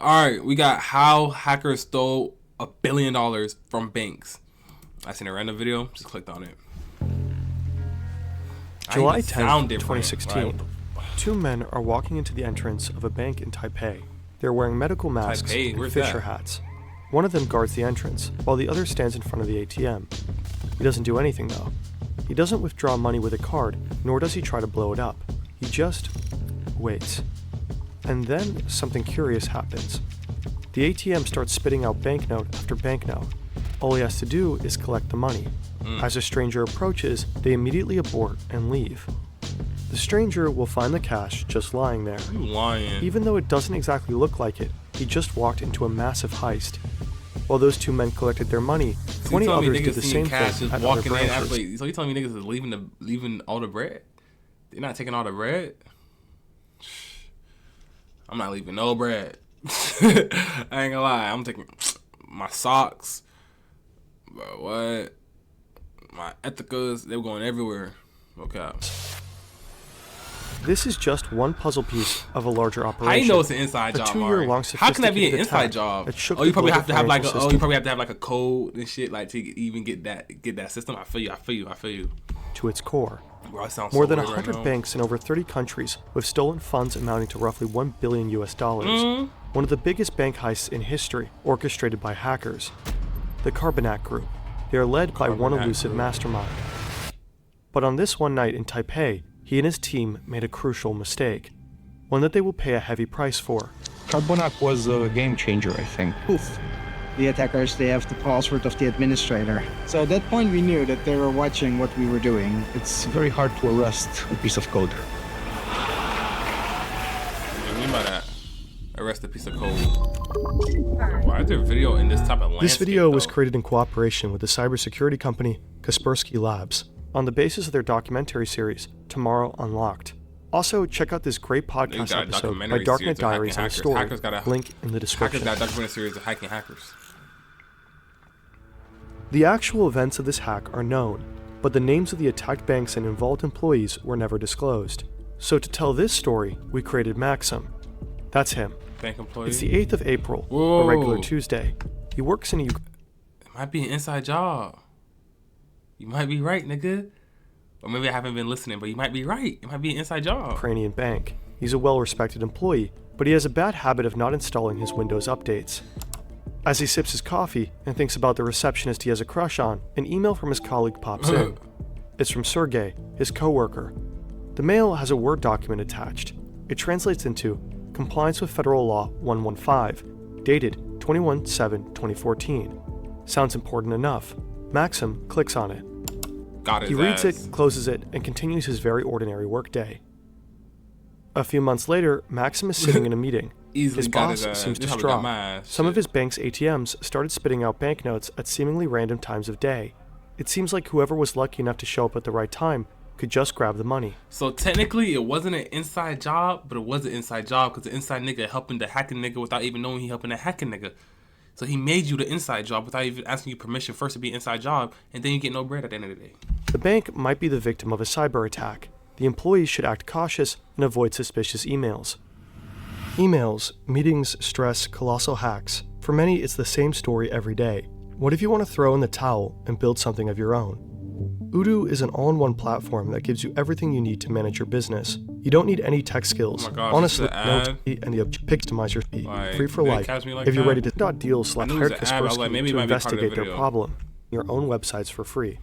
All right, we got how hackers stole $1 billion from banks. I seen a random video, just clicked on it. July 10th, 2016. Two men are walking into the entrance of a bank in Taipei. They're wearing medical masks and fisher hats. One of them guards the entrance, while the other stands in front of the ATM. He doesn't do anything though. He doesn't withdraw money with a card, nor does he try to blow it up. He just waits. And then something curious happens. The ATM starts spitting out banknote after banknote. All he has to do is collect the money. As a stranger approaches, they immediately abort and leave. The stranger will find the cash just lying there. You lying. Even though it doesn't exactly look like it, he just walked into a massive heist. While those two men collected their money, 20 others did the same thing at other branches. So you telling me niggas is leaving all the bread? They're not taking all the bread? I'm not leaving no bread. I ain't gonna lie. I'm taking my socks. But what? My ethicas, they were going everywhere. Okay. This is just one puzzle piece of a larger operation. How you know it's an inside job? A 2-year-long How can that be an inside job? Oh, you probably have to have like a code and shit like to even get that system. I feel you. To its core. Bro, More than 100 banks in over 30 countries with stolen funds amounting to roughly $1 billion US. One of the biggest bank heists in history, orchestrated by hackers. The Carbonac Group. They are led by one elusive mastermind. But on this one night in Taipei, he and his team made a crucial mistake. One that they will pay a heavy price for. Carbonac was a game changer, I think. Poof. The attackers, they have the password of the administrator. So at that point we knew that they were watching what we were doing. It's very hard to arrest a piece of code. What do you mean by that? Arrest a piece of code. Why is there a video in this type of landscape? This video was created in cooperation with the cybersecurity company Kaspersky Labs on the basis of their documentary series, Tomorrow Unlocked. Also, check out this great podcast episode by Darknet Diaries on the story, link in the description. Hackers got a documentary series of hacking hackers. The actual events of this hack are known, but the names of the attacked banks and involved employees were never disclosed. So to tell this story, we created Maxim. That's him. Bank employee? It's the 8th of April, a regular Tuesday. He works in a... It might be an inside job. You might be right, nigga. Or maybe I haven't been listening, but you might be right. It might be an inside job. Ukrainian bank. He's a well-respected employee, but he has a bad habit of not installing his Windows updates. As he sips his coffee and thinks about the receptionist he has a crush on, an email from his colleague pops in. It's from Sergey, his co-worker. The mail has a Word document attached. It translates into Compliance with Federal Law 115, dated 21/7/2014. Sounds important enough. Maxim clicks on it. He reads it, closes it, and continues his very ordinary workday. A few months later, Maxim is sitting in a meeting. His boss seems distraught. Some of his bank's ATMs started spitting out banknotes at seemingly random times of day. It seems like whoever was lucky enough to show up at the right time could just grab the money. So technically, it wasn't an inside job, but it was an inside job because the inside nigga helping the hacking nigga without even knowing he helping the hacking nigga. So he made you the inside job without even asking you permission first to be inside job, and then you get no bread at the end of the day. The bank might be the victim of a cyber attack. The employees should act cautious and avoid suspicious emails. Emails, meetings, stress, colossal hacks. For many, it's the same story every day. What if you want to throw in the towel and build something of your own? Odoo is an all-in-one platform that gives you everything you need to manage your business. You don't need any tech skills. Oh my gosh, honestly, no tech and the Pixtimize your fee. Free for life. If you're ready to deal, select Hired Kaspersky to investigate their problem. Your own websites for free.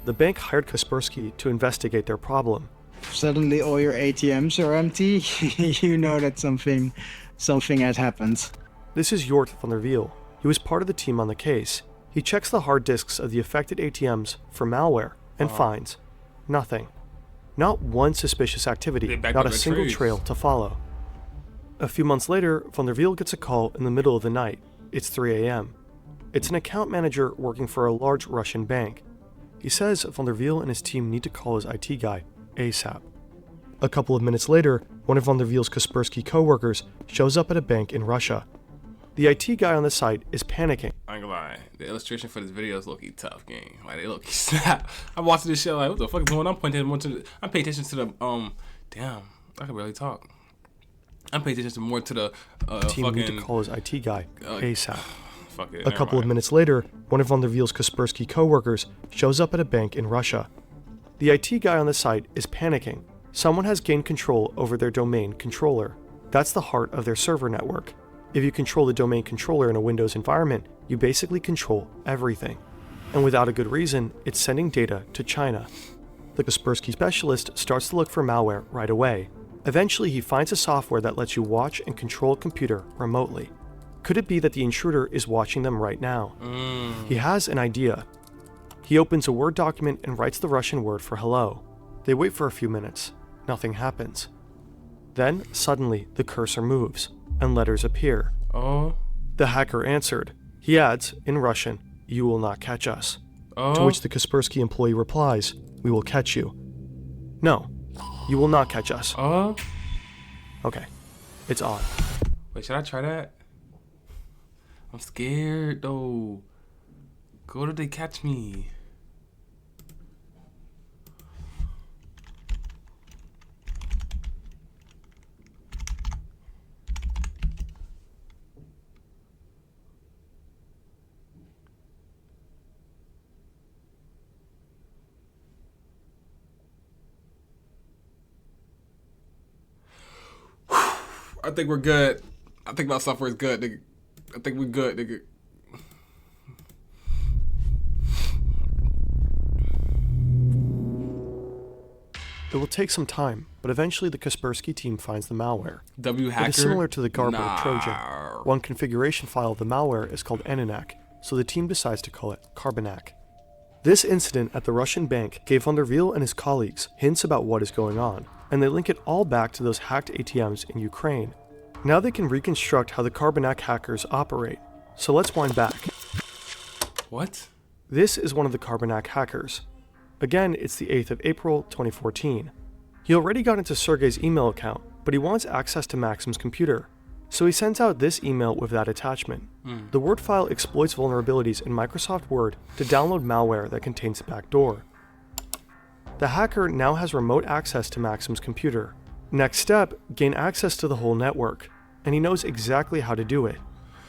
The bank hired Kaspersky to investigate their problem. Suddenly all your ATMs are empty. You know that something had happened. This is Jort van der Wiel. He was part of the team on the case. He checks the hard disks of the affected ATMs for malware and finds nothing. Not one suspicious activity, not a single trail to follow. A few months later, van der Wiel gets a call in the middle of the night. It's 3 a.m. It's an account manager working for a large Russian bank. He says van der Wiel and his team need to call his IT guy ASAP. A couple of minutes later, one of van der Wiel's Kaspersky co-workers shows up at a bank in Russia. The IT guy on the site is panicking. I ain't gonna lie, the illustration for this video is low-key tough, gang. Like, they low-key snap. I'm watching this shit like, what the fuck is going on? I'm paying attention to the, damn, I can barely talk. I'm paying attention more to the The team need to fucking. call his IT guy ASAP. Fuck it. A couple of minutes later, one of von der Wiel's Kaspersky co-workers shows up at a bank in Russia. The IT guy on the site is panicking. Someone has gained control over their domain controller. That's the heart of their server network. If you control the domain controller in a Windows environment, you basically control everything. And without a good reason, it's sending data to China. The Kaspersky specialist starts to look for malware right away. Eventually, he finds a software that lets you watch and control a computer remotely. Could it be that the intruder is watching them right now? He has an idea. He opens a Word document and writes the Russian word for hello. They wait for a few minutes. Nothing happens. Then, suddenly, the cursor moves, and letters appear. Oh. The hacker answered. He adds, in Russian, "You will not catch us." Oh. To which the Kaspersky employee replies, "We will catch you." "No, you will not catch us." Oh. Okay, it's on. Wait, should I try that? I'm scared though. Go till they catch me. I think we're good. I think my software is good, nigga. I think we're good, nigga. It will take some time, but eventually the Kaspersky team finds the malware. Hacker. It is similar to the Garbo Nah. Trojan. One configuration file of the malware is called Ananak, so the team decides to call it Carbonak. This incident at the Russian bank gave von der Wiel and his colleagues hints about what is going on, and they link it all back to those hacked ATMs in Ukraine. Now they can reconstruct how the Carbonak hackers operate. So let's wind back. What? This is one of the Carbonak hackers. Again, it's the 8th of April, 2014. He already got into Sergey's email account, but he wants access to Maxim's computer. So he sends out this email with that attachment. The Word file exploits vulnerabilities in Microsoft Word to download malware that contains a backdoor. The hacker now has remote access to Maxim's computer. Next step, gain access to the whole network, and he knows exactly how to do it.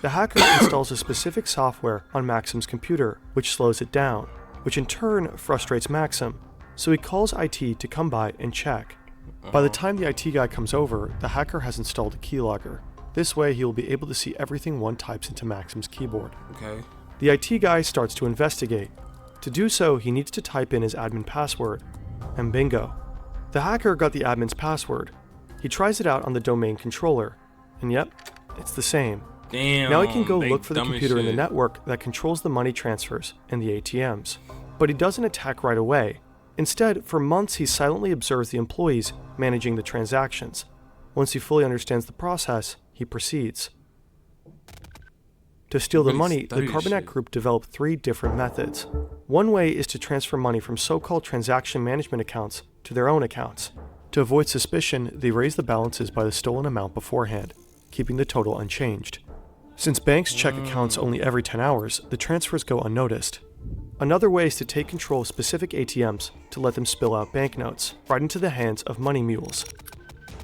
The hacker installs a specific software on Maxim's computer, which slows it down, which in turn frustrates Maxim, so he calls IT to come by and check. By the time the IT guy comes over, the hacker has installed a keylogger. This way he will be able to see everything one types into Maxim's keyboard. Okay. The IT guy starts to investigate. To do so, he needs to type in his admin password, and bingo. The hacker got the admin's password. He tries it out on the domain controller, and yep, it's the same. Damn. Now he can go they look for the dumb as computer in the shit. network that controls the money transfers and the ATMs. But he doesn't attack right away. Instead, for months he silently observes the employees managing the transactions. Once he fully understands the process, he proceeds. To steal the Really money, the study this Carbonak shit. group developed 3 different methods. One way is to transfer money from so-called transaction management accounts to their own accounts. To avoid suspicion, they raise the balances by the stolen amount beforehand, keeping the total unchanged. Since banks check accounts only every 10 hours, the transfers go unnoticed. Another way is to take control of specific ATMs to let them spill out banknotes right into the hands of money mules.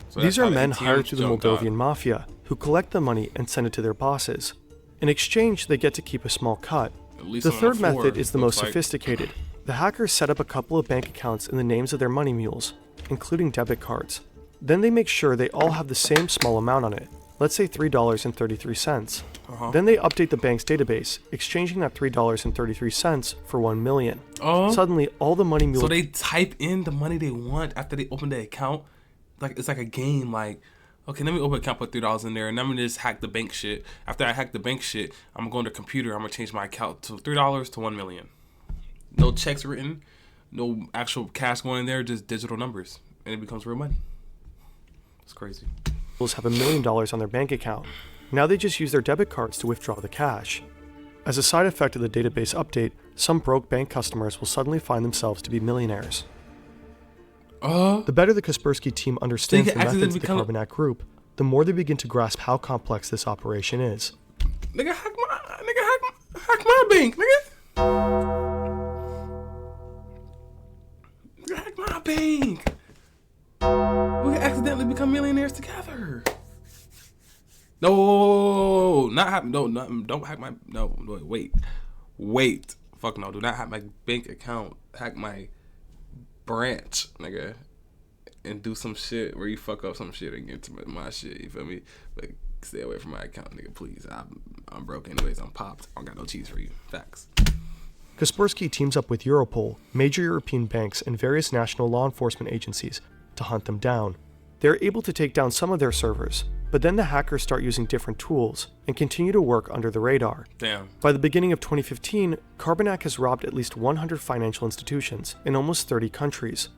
So These that's are how the men ATMs hired through the jumped out. Moldovan mafia who collect the money and send it to their bosses. In exchange, they get to keep a small cut. At least The on third floor, method is the most looks like. sophisticated. The hackers set up a couple of bank accounts in the names of their money mules, including debit cards. Then they make sure they all have the same small amount on it, let's say $3.33. Then they update the bank's database, exchanging that $3.33 for $1 million. Suddenly, all the money mules... So they type in the money they want after they open the account? Like it's like a game, like, okay, let me open an account, put $3 in there, and I'm gonna just hack the bank shit. After I hack the bank shit, I'm gonna go on the computer, I'm gonna change my account to $3 to $1 million. No checks written, no actual cash going in there, just digital numbers. And it becomes real money. It's crazy. have $1 million on their bank account. Now they just use their debit cards to withdraw the cash. As a side effect of the database update, some broke bank customers will suddenly find themselves to be millionaires. The better the Kaspersky team understands the methods of the Carbonak group, the more they begin to grasp how complex this operation is. Nigga, hack my bank, nigga. Nigga, hack my bank. We can accidentally become millionaires together. No, not hack. No, don't hack my. No, wait. Fuck no. Do not hack my bank account. Hack my branch, nigga, and do some shit where you fuck up some shit and get to my shit. You feel me? But stay away from my account, nigga. Please. I'm broke anyways. I'm popped. I don't got no cheese for you. Facts. Kaspersky teams up with Europol, major European banks, and various national law enforcement agencies to hunt them down. They're able to take down some of their servers, but then the hackers start using different tools and continue to work under the radar. Damn. By the beginning of 2015, Carbanak has robbed at least 100 financial institutions in almost 30 countries.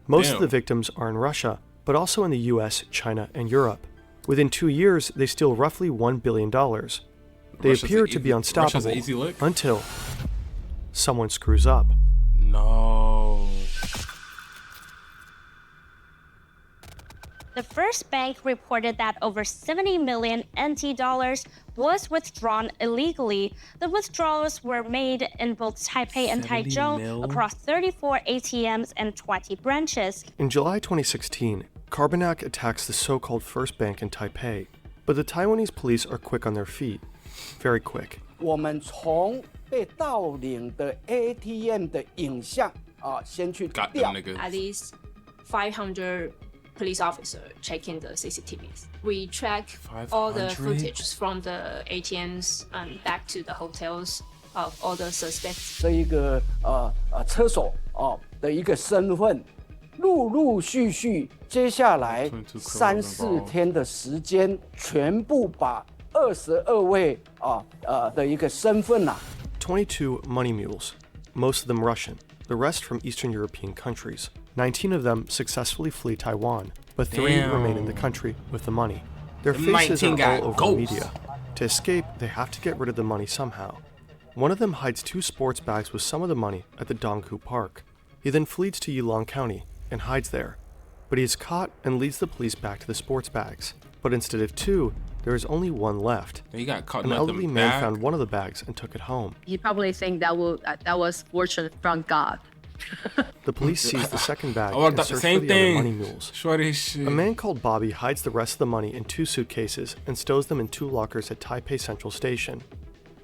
Most of the victims are in Russia, but also in the US, China, and Europe. Within 2 years, they steal roughly $1 billion. They appear to be unstoppable until someone screws up. No. The first bank reported that over 70 million NT dollars was withdrawn illegally. The withdrawals were made in both Taipei and Taichung across 34 ATMs and 20 branches. In July 2016, Carbanak attacks the so-called first bank in Taipei, but the Taiwanese police are quick on their feet. Very quick. 我们从被盗领的 ATM 的影像先去调。 At least 500 police officers checking the CCTVs. We track all the footage from the ATMs and back to the hotels of all the suspects. 这一个车手的一个身份，陆陆续续，接下来3-4天的时间，全部把22位的一个身份22 money mules, most of them Russian, the rest from Eastern European countries. 19 of them successfully flee Taiwan, but 3 remain in the country with the money. Their faces are all over the media. To escape, they have to get rid of the money somehow. One of them hides 2 sports bags with some of the money at the Donghu Park. He then flees to Yilong County and hides there. But he is caught and leads the police back to the sports bags. But instead of 2, there is only 1 left. He got caught. An elderly man found one of the bags and took it home. He probably think that was fortune from God. The police seize the second bag and search for the other money mules. A man called Bobby hides the rest of the money in 2 suitcases and stows them in 2 lockers at Taipei Central Station.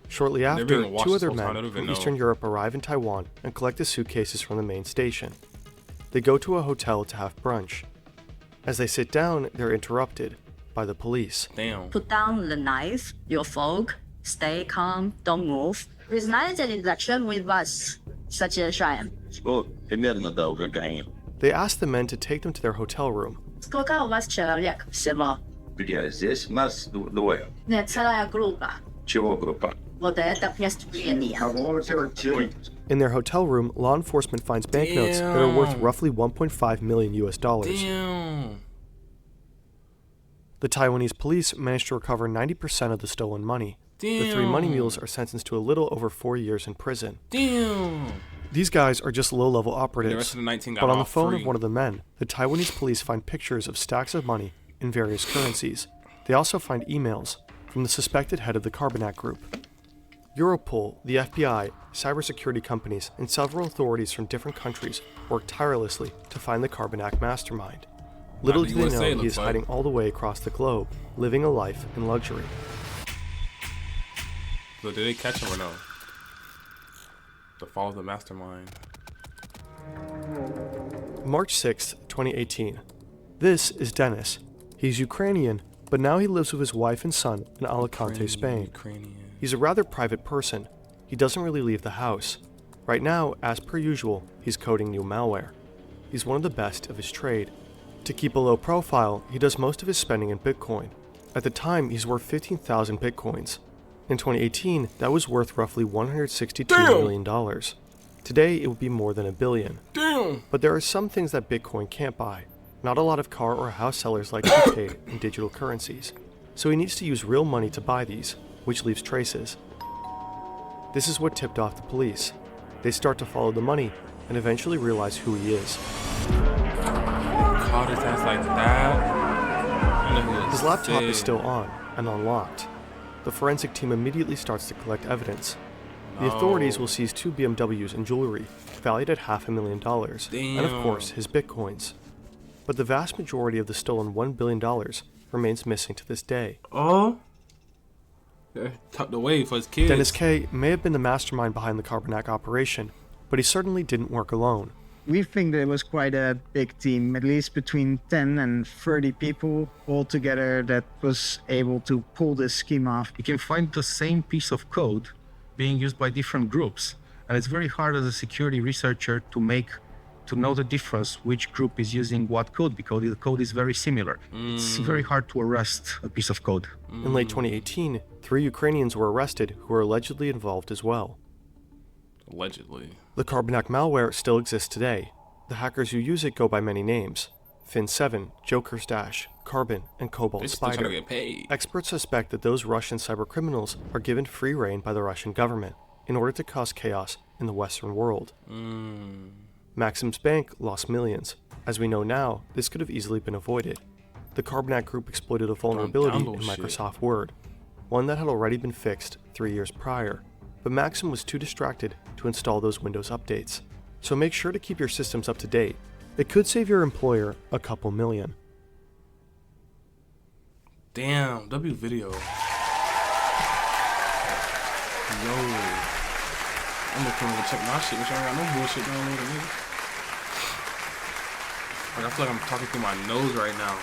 Shortly after, 2 other men from Eastern Europe arrive in Taiwan and collect the suitcases from the main station. They go to a hotel to have brunch. As they sit down, they're interrupted by the police. Damn. Put down the knife, your fork, stay calm, don't move. Recognize the election with us, such as I am. They ask the men to take them to their hotel room. Сколько у вас человек всего? Здесь нас двое. Нет, целая группа. Чего группа? Вот это преступление. In their hotel room, law enforcement finds banknotes that are worth roughly 1.5 million US dollars. Damn. The Taiwanese police managed to recover 90% of the stolen money. Damn. The 3 money mules are sentenced to a little over 4 years in prison. Damn. These guys are just low-level operatives, The rest of the 19 got but on the off phone free. of one of the men, the Taiwanese police find pictures of stacks of money in various currencies. They also find emails from the suspected head of the Carbanak group. Europol, the FBI, cybersecurity companies, and several authorities from different countries work tirelessly to find the Carbanak mastermind. Little do they know he is hiding all the way across the globe, living a life in luxury. So did they catch him or no? The fall of the mastermind. March 6th, 2018. This is Dennis. He's Ukrainian, but now he lives with his wife and son in Alicante, Spain. Ukrainian. He's a rather private person. He doesn't really leave the house. Right now, as per usual, he's coding new malware. He's one of the best of his trade. To keep a low profile, he does most of his spending in Bitcoin. At the time, he's worth 15,000 Bitcoins. In 2018, that was worth roughly $162 million. Today, it would be more than $1 billion. Damn. But there are some things that Bitcoin can't buy. Not a lot of car or house sellers like to be paid in digital currencies. So he needs to use real money to buy these, which leaves traces. This is what tipped off the police. They start to follow the money and eventually realize who he is. Caught his ass like that. I know who His laptop is still on and unlocked. The forensic team immediately starts to collect evidence. The authorities will seize 2 BMWs and jewelry, valued at $500,000, and of course, his bitcoins. But the vast majority of the stolen $1 billion remains missing to this day. Oh? tucked away for his kids. Dennis K. may have been the mastermind behind the Carbonac operation, but he certainly didn't work alone. We think that it was quite a big team, at least between 10 and 30 people all together that was able to pull this scheme off. You can find the same piece of code being used by different groups. And it's very hard as a security researcher to know the difference, which group is using what code, because the code is very similar. It's very hard to arrest a piece of code. In late 2018, 3 Ukrainians were arrested who were allegedly involved as well. Allegedly. The Carbonac malware still exists today. The hackers who use it go by many names: Fin7, Joker's Dash, Carbon, and Cobalt They're still trying Spider. to get paid. Experts suspect that those Russian cybercriminals are given free rein by the Russian government in order to cause chaos in the Western world. Maxim's bank lost millions. As we know now, this could have easily been avoided. The Carbonac group exploited a vulnerability in Microsoft Word, one that had already been fixed 3 years prior, but Maxim was too distracted to install those Windows updates. So make sure to keep your systems up to date. It could save your employer a couple million. Damn, W video. Yo. I'm gonna come over and check my shit, which I ain't got no bullshit downloaded, nigga. Like, I feel like I'm talking through my nose right now.